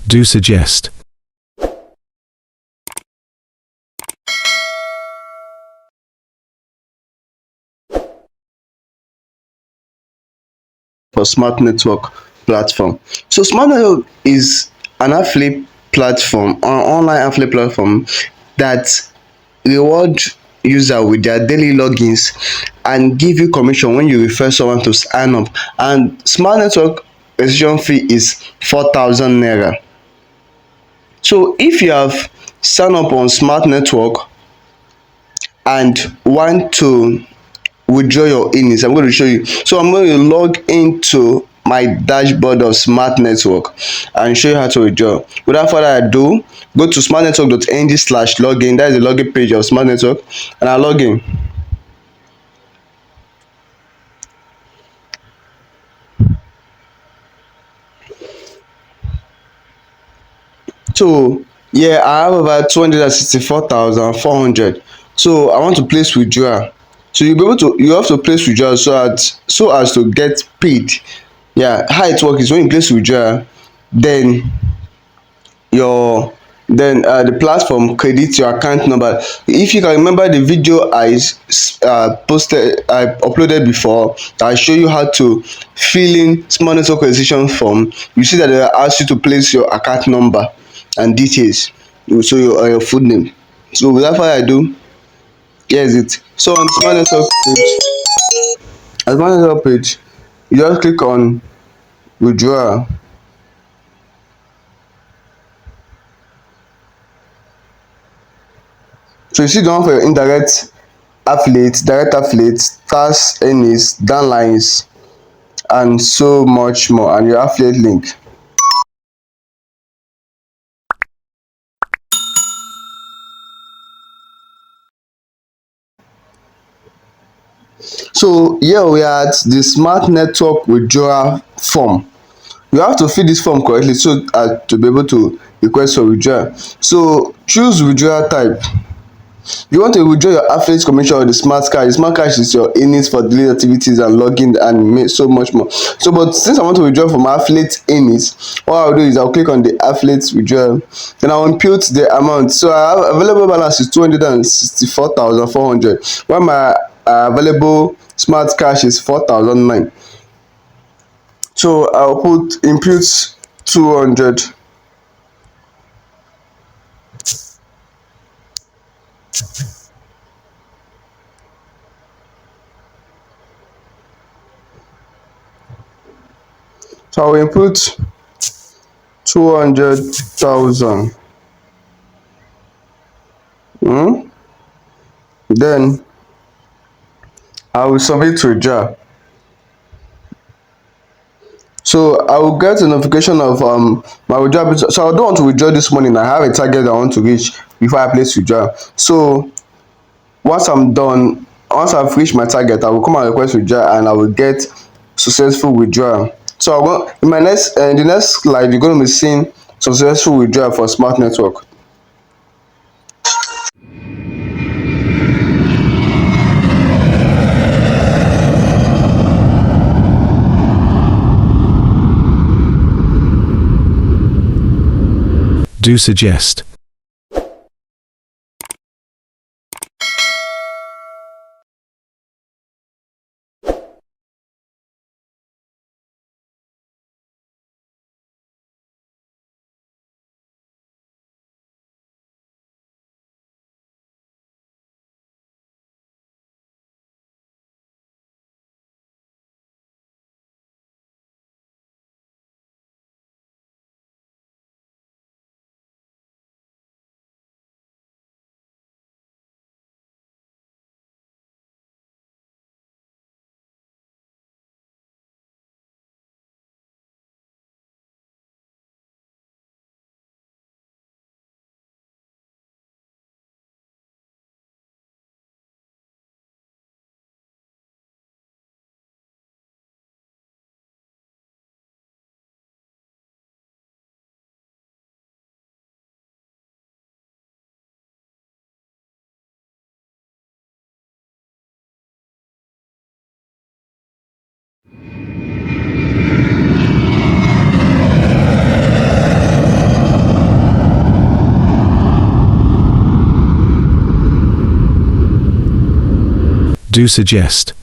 DoSuggest. For Smart Network platform. So Smart Network is an affiliate platform, an online affiliate platform that reward user with their daily logins and give you commission when you refer someone to sign up. And Smart Network registration fee is 4,000 naira. So if you have signed up on Smart Network and want to withdraw your earnings, I'm going to show you. So I'm going to log into my dashboard of Smart Network and show you how to withdraw. Without further ado, go to smartnetwork.ng/login. That is the login page of Smart Network, and I log in. So yeah, I have about 264,400. So I want to place withdrawal. So you have to place withdrawal so as to get paid. Yeah, how it works is when you place withdrawal, then your the platform credits your account number. If you can remember the video I uploaded before, I show you how to fill in small network registration form. You see that they ask you to place your account number and details, so your full name. So without further ado, here's it. So on the small network page, you just click on withdrawal. So you see the one for your indirect affiliates, direct affiliates, tax earnings, downlines, and so much more, and your affiliate link. So here we are at the Smart Network withdrawal form. You have to fill this form correctly so as to be able to request for withdrawal. So choose withdrawal type. You want to withdraw your affiliate commission or the smart cash. The smart cash is your earnings for daily activities and login and so much more. So but since I want to withdraw from my affiliate earnings, what I'll do is I'll click on the affiliate withdrawal, then I'll impute the amount. So I have available balance is 264,400, while my available smart cash is 4,009. So I'll put impute 200. So I'll input 200,000. Then I will submit withdrawal. So I will get a notification of my withdrawal. So I don't want to withdraw this morning. I have a target I want to reach before I place withdrawal. So once I've reached my target, I will come and request withdrawal, and I will get successful withdrawal. So in the next slide, you're going to be seeing successful withdrawal for Smart Network. DoSuggest. DoSuggest.